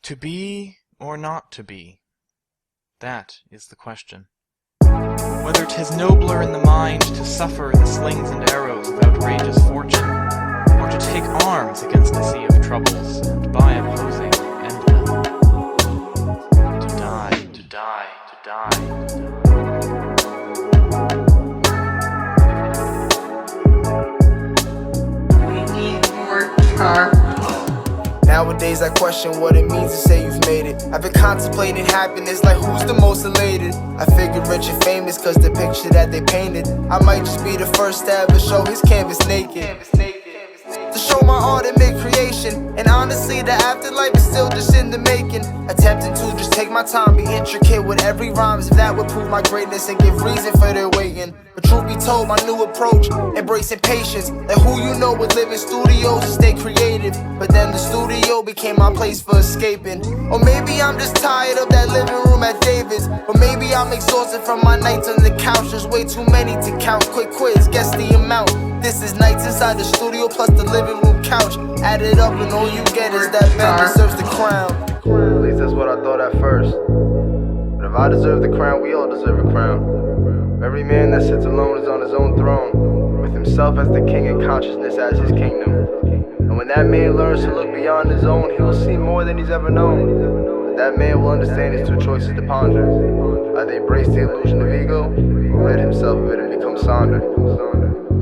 To be or not to be? That is the question. Whether 'tis nobler in the mind to suffer the slings and arrows of outrageous fortune, or to take arms against a sea of troubles, and by opposing end them. To die, to die, to die. We need more charcoal. Nowadays I question what it means to say you've made it. I've been contemplating happiness like who's the most elated. I figured rich and famous cause the picture that they painted. I might just be the first to ever show his canvas naked. To show my art and make creation. And honestly the afterlife is still just in the making. Attempting to just take my time, be intricate with every rhyme, as if that would prove my greatness and give reason for their waiting. But truth be told, my new approach, embracing patience. That who you know would live in studios and stay creative. But then the studio became my place for escaping. Or maybe I'm just tired of that living room at David's. Or maybe I'm exhausted from my nights on the couch. There's way too many to count. Quick quiz, guess the amount. This is nights inside the studio plus the living room couch. Add it up and all you get is that Ben deserves the crown. At least that's what I thought at first. But if I deserve the crown, we all deserve a crown. Every man that sits alone is on his own throne, with himself as the king and consciousness as his kingdom. And when that man learns to look beyond his own, he will see more than he's ever known. But that man will understand his two choices to ponder. Either embrace the illusion of ego, or rid himself of it and become Sonder.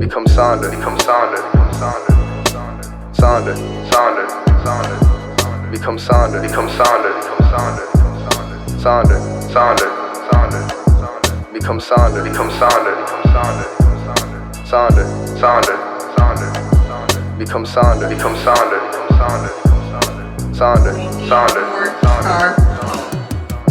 Become Sonder, become Sonder, become Sonder. Sonder, Sonder, Sonder. Become Sonder, become Sonder, become Sonder. Sonder, Sonder, Sonder. Become Sonder, become Sonder, become Sonder. Sonder, Sonder, Sonder. Become Sonder, become Sonder, become Sonder. Sonder, Sonder, Sonder.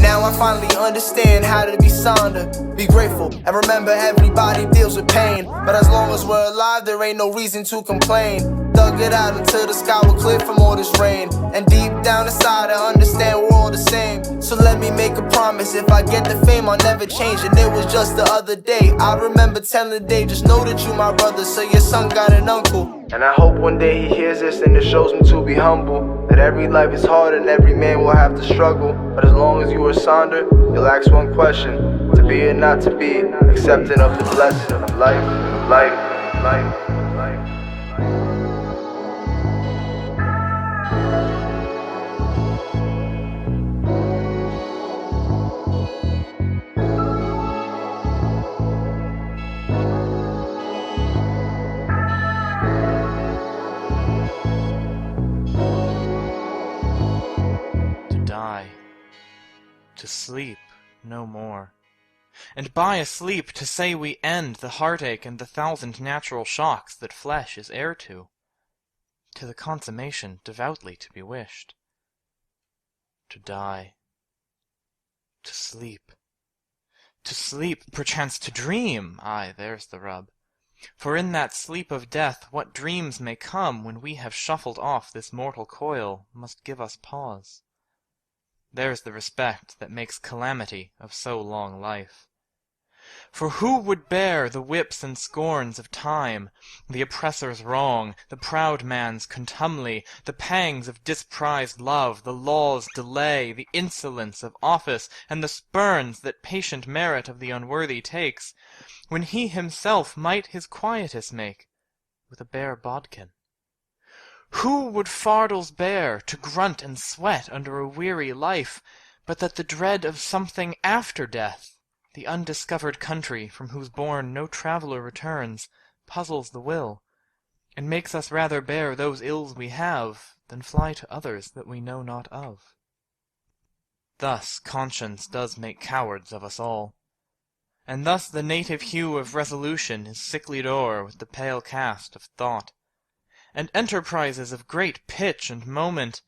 Now I finally understand how to be Sonder. Be grateful and remember everybody deals with pain. But as long as we're alive, there ain't no reason to complain. Dug it out until the sky will clear from all this rain. And deep down inside I understand we're all the same. So let me make a promise, if I get the fame I'll never change. And it was just the other day I remember telling Dave, just know that you my brother, so your son got an uncle. And I hope one day he hears this and it shows him to be humble. That every life is hard and every man will have to struggle. But as long as you are Sonder, you'll ask one question: to be or not to be, accepting of the blessing of life, life, life, life. To sleep no more, and by a sleep to say we end the heartache and the thousand natural shocks that flesh is heir to the consummation devoutly to be wished. To die, to sleep, perchance to dream, aye, there's the rub. For in that sleep of death what dreams may come when we have shuffled off this mortal coil must give us pause. There's the respect that makes calamity of so long life. For who would bear the whips and scorns of time, the oppressor's wrong, the proud man's contumely, the pangs of disprized love, the law's delay, the insolence of office, and the spurns that patient merit of the unworthy takes, when he himself might his quietus make with a bare bodkin? Who would fardels bear, to grunt and sweat under a weary life, but that the dread of something after death, the undiscovered country from whose bourne no traveller returns, puzzles the will, and makes us rather bear those ills we have, than fly to others that we know not of? Thus conscience does make cowards of us all, and thus the native hue of resolution is sicklied o'er with the pale cast of thought. And enterprises of great pitch and moment,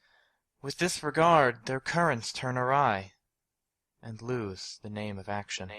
with this regard their currents turn awry, and lose the name of action.